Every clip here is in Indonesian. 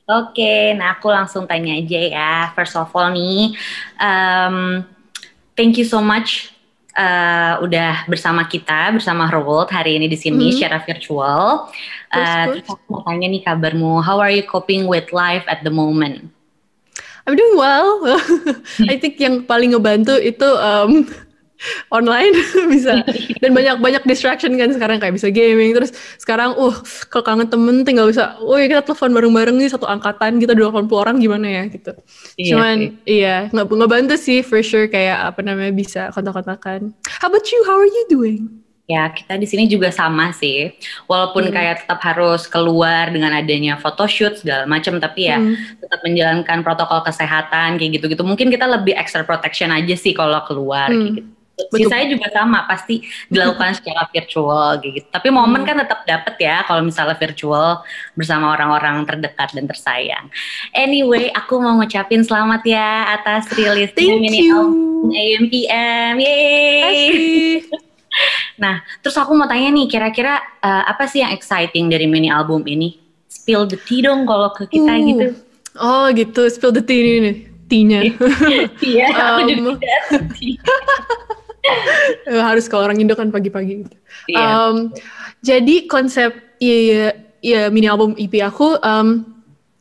Oke, nah aku langsung tanya aja ya. First of all nih, um, thank you so much udah bersama kita, bersama Herworld hari ini di sini Mhm, secara virtual. course, Terus course. aku mau tanya nih kabarmu, how are you coping with life at the moment? I'm doing well. I think yang paling ngebantu itu online bisa dan banyak distraction kan sekarang kayak bisa gaming terus sekarang kalau kangen temen tinggal bisa, woi kita telepon bareng-bareng nih satu angkatan kita 80 orang gimana ya gitu. Iya sih. Cuman iya ngebantu sih for sure kayak apa namanya bisa kontak-kontakan. How about you? How are you doing? Ya, kita di sini juga sama sih. Walaupun Hmm. kayak tetap harus keluar dengan adanya photoshoot segala macam, tapi ya Hmm. tetap menjalankan protokol kesehatan kayak gitu-gitu. Mungkin kita lebih extra protection aja sih kalau keluar kayak gitu. Hmm. Sisanya Betul. juga sama, pasti dilakukan secara virtual kayak gitu. Tapi momen Hmm. kan tetap dapet ya kalau misalnya virtual bersama orang-orang terdekat dan tersayang. Anyway, aku mau ngucapin selamat ya atas rilisnya Thank mini album you. AMPM. Yeay! Asih. Nah, terus aku mau tanya nih, kira-kira apa sih yang exciting dari mini album ini? Spill the tea dong kalau ke kita Uh, gitu. oh gitu, spill the tea nih, tea-nya. Iya, aku juga um, tidak ngerti. harus kalau orang Indo kan pagi-pagi gitu. Iya. Um, jadi konsep ya mini album EP aku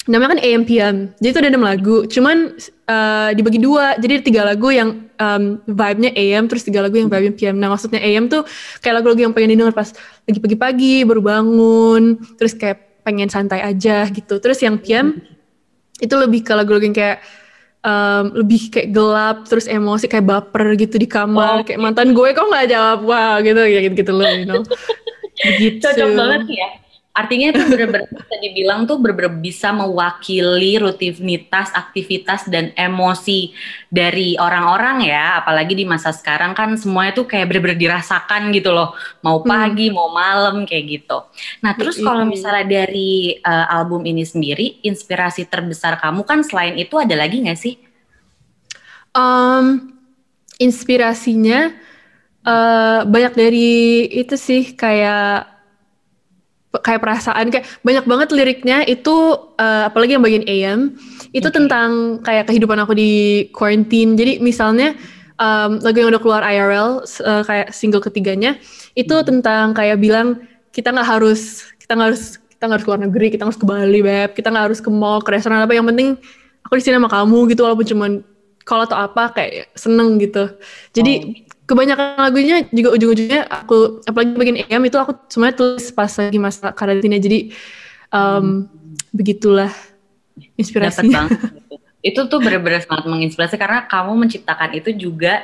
namanya kan AMPM. Jadi itu ada 6 lagu, cuman dibagi dua. Jadi ada 3 lagu yang vibe-nya AM, terus 3 lagu yang vibe-nya PM. Nah maksudnya AM tuh kayak lagu-lagu yang pengen didengar pas lagi pagi-pagi, baru bangun, terus kayak pengen santai aja gitu. Terus yang PM itu lebih ke lagu-lagu yang kayak lebih kayak gelap terus emosi kayak baper gitu di kamar kayak Oke, mantan gue kok nggak jawab wah gitu ya gitu gitu loh cocok banget begitu. nih ya. Artinya itu benar-benar bisa dibilang tuh benar-benar bisa mewakili rutinitas, aktivitas, dan emosi dari orang-orang ya. Apalagi di masa sekarang kan semuanya tuh kayak benar-benar dirasakan gitu loh. Mau Hmm. pagi, mau malam kayak gitu. Nah terus kalau Yoi. misalnya dari album ini sendiri, inspirasi terbesar kamu kan selain itu ada lagi nggak sih? Um, inspirasinya banyak dari itu sih kayak kayak perasaan kayak banyak banget liriknya itu apalagi yang bagian AM itu Oke. tentang kayak kehidupan aku di quarantine. Jadi misalnya lagu yang udah keluar IRL kayak single ketiganya itu Hmm. tentang kayak bilang kita nggak harus keluar negeri, kita harus ke Bali beb, kita nggak harus ke mall ke restoran apa, yang penting aku di sini sama kamu gitu walaupun cuman kalau atau apa kayak seneng gitu. Oh, Jadi kebanyakan lagunya juga ujung-ujungnya aku apalagi bagian EM itu aku semuanya tulis pas lagi masa karantina jadi um, begitulah dapat inspirasinya. banget gitu. Itu tuh benar-benar sangat menginspirasi karena kamu menciptakan itu juga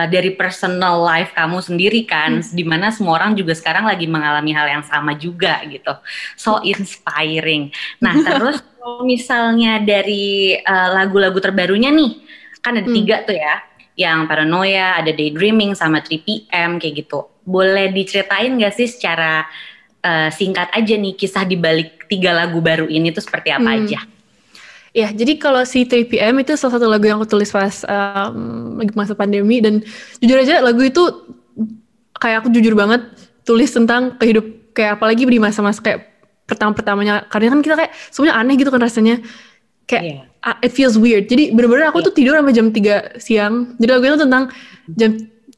dari personal life kamu sendiri kan, di mana semua orang juga sekarang lagi mengalami hal yang sama juga gitu. So inspiring. Nah, terus kalau misalnya dari lagu-lagu terbarunya nih, kan ada Hmm. 3 tuh ya, yang Paranoia, ada Daydreaming, sama 3PM kayak gitu. Boleh diceritain gak sih secara singkat aja nih kisah di balik 3 lagu baru ini tuh seperti apa Hmm. aja? Ya, jadi kalau si 3PM itu salah satu lagu yang aku tulis pas lagi masa pandemi dan jujur aja lagu itu kayak aku jujur banget tulis tentang kayak apalagi di masa-masa kayak pertama-pertamanya karena kan kita kayak semuanya aneh gitu kan rasanya kayak Iya. it feels weird. Jadi bener-bener aku Iya. tuh tidur sampai jam 3 siang. Jadi lagu itu tentang jam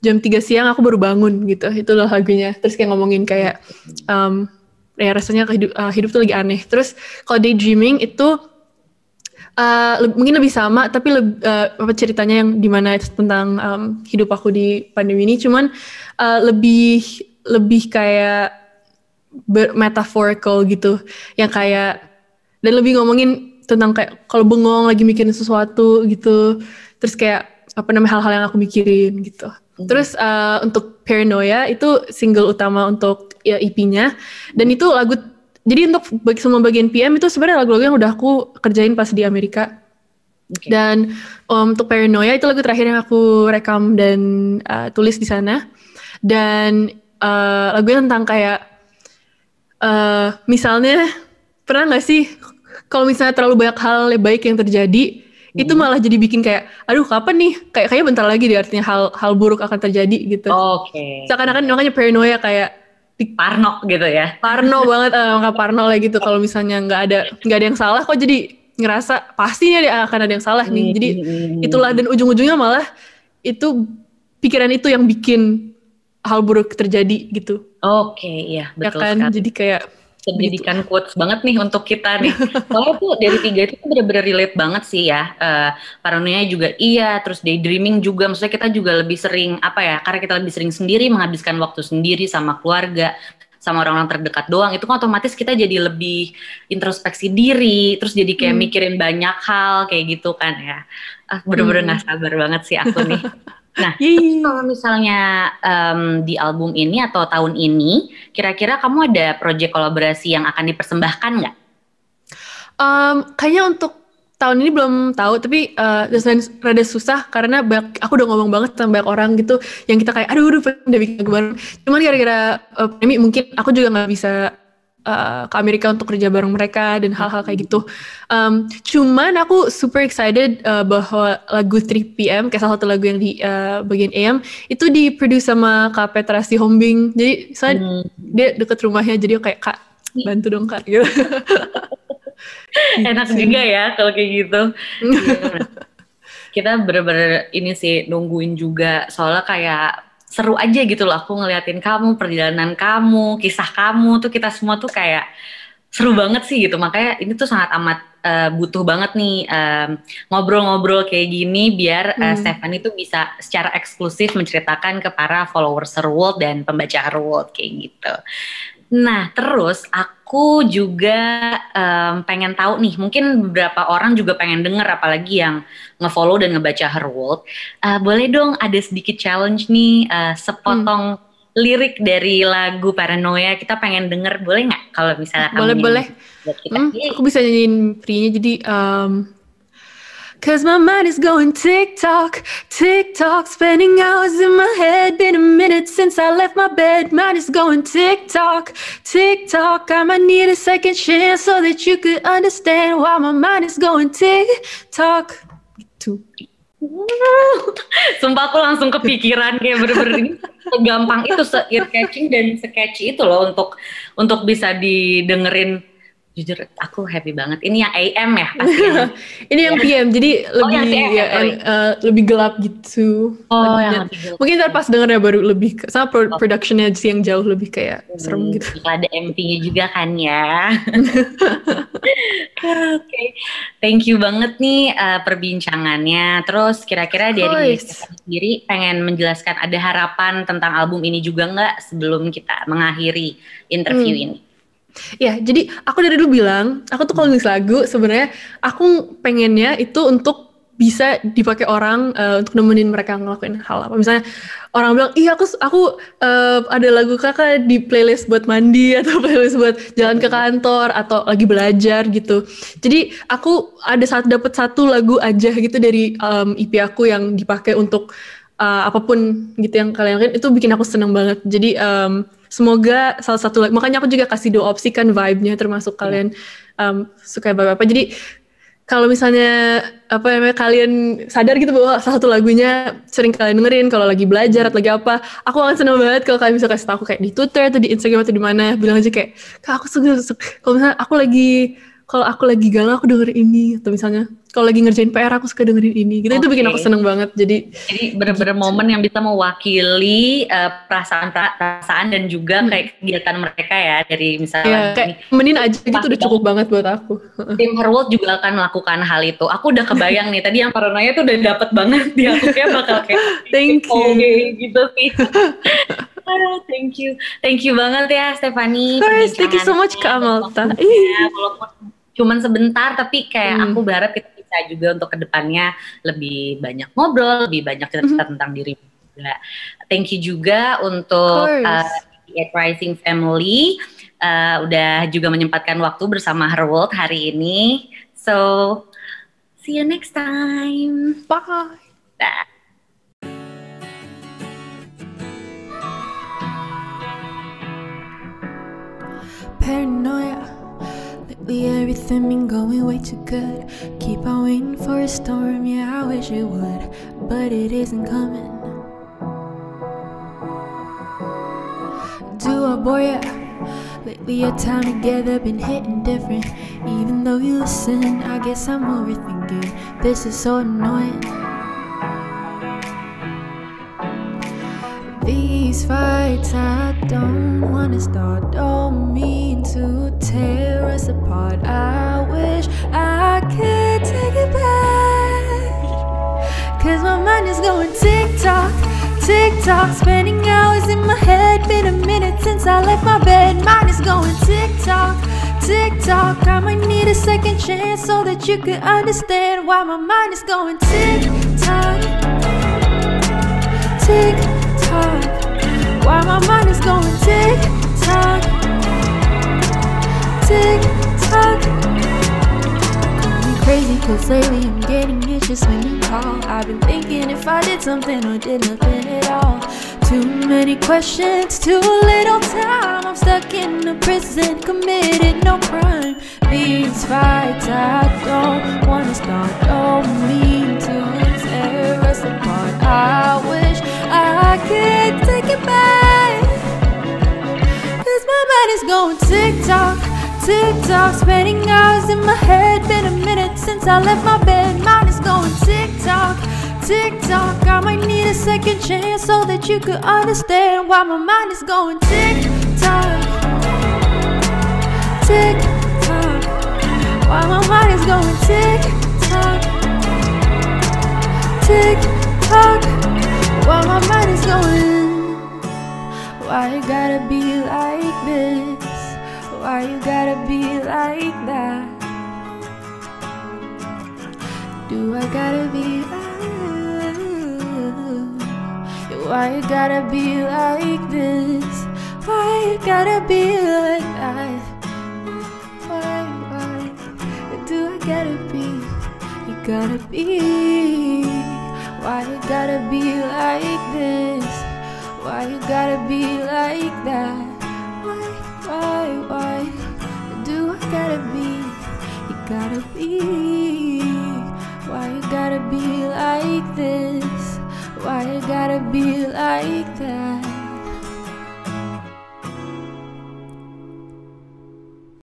jam 3 siang aku baru bangun gitu. Itulah lagunya. Terus kayak ngomongin kayak ya rasanya hidup tuh lagi aneh. Terus kalau daydreaming itu mungkin lebih sama tapi apa ceritanya yang dimana itu tentang hidup aku di pandemi ini cuman lebih lebih kayak metaphorical gitu yang kayak dan lebih ngomongin tentang kayak kalau bengong lagi mikirin sesuatu gitu terus kayak apa namanya hal-hal yang aku mikirin gitu. Hmm. Terus untuk Paranoia itu single utama untuk ya, EP-nya dan itu lagu jadi untuk semua bagian PM itu sebenarnya lagu-lagu yang udah aku kerjain pas di Amerika. Oke. Dan untuk Paranoia itu lagu terakhir yang aku rekam dan tulis di sana. Dan lagunya tentang kayak misalnya pernah nggak sih kalau misalnya terlalu banyak hal yang baik yang terjadi itu Hmm. malah jadi bikin kayak aduh kapan nih kayaknya bentar lagi deh artinya hal hal buruk akan terjadi gitu. Oke. Seakan-akan makanya paranoia kayak Parno gitu ya. Parno banget, angka Parno lah gitu. Kalau misalnya nggak ada yang salah, kok jadi ngerasa pastinya akan ada yang salah nih. Jadi itulah, dan ujung-ujungnya malah itu pikiran itu yang bikin hal buruk terjadi gitu. Oke, iya Ya betul kan, sekali. jadi kayak Pendidikan quotes banget nih untuk kita nih. Soalnya tuh dari 3 itu tuh bener-bener relate banget sih ya. Paranoia juga iya, terus daydreaming juga. Maksudnya kita juga lebih sering apa ya? Karena kita lebih sering sendiri, menghabiskan waktu sendiri sama keluarga, sama orang-orang terdekat doang. Itu kan otomatis kita jadi lebih introspeksi diri, terus jadi kayak mikirin banyak hal kayak gitu kan ya. Bener-bener nggak sabar banget sih aku nih. Nah, terus kalau misalnya di album ini atau tahun ini, kira-kira kamu ada proyek kolaborasi yang akan dipersembahkan nggak? Kayaknya untuk tahun ini belum tahu, tapi rada susah karena aku udah ngomong banget sama banyak orang gitu yang kita kayak aduh pengen udah bikin lagu bareng. Cuman gara-gara pandemi mungkin aku juga nggak bisa ke Amerika untuk kerja bareng mereka dan hal-hal kayak gitu. Cuman aku super excited bahwa lagu 3PM, kayak salah satu lagu yang di bagian AM, itu di-produce sama Kak Petra Sihombing. Jadi dia deket rumahnya, jadi kayak Kak bantu dong Kak gitu. Enak juga ya kalau kayak gitu. Kita bener-bener ini sih nungguin juga, soalnya kayak seru aja gitu loh aku ngeliatin kamu, perjalanan kamu, kisah kamu tuh kita semua tuh kayak seru banget sih gitu. Makanya ini tuh sangat amat butuh banget nih ngobrol-ngobrol kayak gini biar Stephanie tuh bisa secara eksklusif menceritakan ke para followers Her World dan pembaca Her World kayak gitu. Nah, terus aku juga pengen tahu nih, mungkin beberapa orang juga pengen denger, apalagi yang nge-follow dan ngebaca Her World. Boleh dong ada sedikit challenge nih, sepotong lirik dari lagu Paranoia, kita pengen denger, boleh nggak? Kalau misalnya kamu boleh. Buat kita. Aku bisa nyanyiin free-nya, jadi cause my mind is going tick-tock, tick-tock, spending hours in my head. Been a minute since I left my bed. Mind is going tick-tock, tick-tock. I might need a second chance so that you could understand why my mind is going tick-tock. Gitu. Sumpah aku langsung kepikiran kayak bener-bener ini segampang itu, se-ear-catching dan se-catchy itu loh untuk bisa didengerin. Jujur aku happy banget. Ini yang AM ya pasti. Ini yang PM, jadi lebih gelap gitu. Yang lebih gelap. Mungkin ntar pas dengernya baru lebih sama productionnya sih yang jauh lebih kayak serem gitu. Ada MV-nya juga kan ya. Oke. Thank you banget nih perbincangannya. Terus kira-kira dari Stephanie sendiri pengen menjelaskan, ada harapan tentang album ini juga nggak sebelum kita mengakhiri interview ini? Ya, jadi aku dari dulu bilang, aku tuh kalau nulis lagu sebenarnya aku pengennya itu untuk bisa dipakai orang untuk nemenin mereka ngelakuin hal apa. Misalnya orang bilang, iya aku ada lagu kakak di playlist buat mandi atau playlist buat jalan ke kantor atau lagi belajar gitu. Jadi aku dapat satu lagu aja gitu dari EP aku yang dipakai untuk apapun gitu yang kalian lakuin, itu bikin aku seneng banget. Jadi semoga salah satu, makanya aku juga kasih 2 opsi kan vibe-nya, termasuk kalian suka vibe apa. Jadi kalau misalnya kalian sadar gitu bahwa salah satu lagunya sering kalian dengerin kalau lagi belajar atau lagi apa, aku akan seneng banget kalau kalian bisa kasih tahu kayak di Twitter atau di Instagram atau di mana, bilang aja kayak Kak aku suka. Kalau misalnya kalau aku lagi galau aku dengerin ini, atau misalnya kalau lagi ngerjain PR aku suka dengerin ini gitu. Itu bikin aku seneng banget. Jadi bener-bener momen yang bisa mewakili perasaan dan juga kayak kegiatan mereka ya, dari misalnya kayak temenin aja gitu udah cukup banget buat aku. Tim Her World juga akan melakukan hal itu. Aku udah kebayang nih, tadi yang Paranoia tuh udah dapet banget di aku, kayak bakal kayak thank you gitu sih. Thank you banget ya Stephanie. Thank you so much Kak Amalta. Walaupun cuman sebentar, tapi kayak aku berharap kita bisa juga untuk kedepannya lebih banyak ngobrol, lebih banyak cerita tentang diri juga. Thank you juga untuk At Rising Family, udah juga menyempatkan waktu bersama Her World hari ini. So, see you next time. Bye. Bye. Paranoia. Lately everything been going way too good. Keep on waiting for a storm, yeah I wish it would, but it isn't coming. Do I bore ya? Lately our time together been hitting different. Even though you listen, I guess I'm overthinking. This is so annoying. These fights I don't wanna start, don't mean to tear us apart. I wish I could take it back, 'cause my mind is going tick-tock, tick-tock, spending hours in my head. Been a minute since I left my bed. Mine is going tick-tock, tick-tock. I might need a second chance so that you could understand why my mind is going tick-tock, tick-tock. Why my mind is going tick-tock, tick-tock. Call me crazy 'cause lately I'm getting itches when you call. I've been thinking if I did something or did nothing at all. Too many questions, too little time. I'm stuck in a prison, committed no crime. These fights I don't wanna start, don't mean to tear us apart. I wish I could take it back, 'cause my mind is going tick-tock, tick-tock, spending hours in my head. Been a minute since I left my bed. Mine is going tick-tock, tick-tock. I might need a second chance so that you could understand why my mind is going tick-tock, tick-tock. Why my mind is going tick-tock, tick-tock. Why my mind is going. Why you gotta be like this? Why you gotta be like that? Do I gotta be like? Why you gotta be like this? Why you gotta be like that? Why do I gotta be? You gotta be. Why you gotta be like this? Why you gotta be like that? Why do I gotta be? You gotta be. Why you gotta be like this? Why you gotta be like that?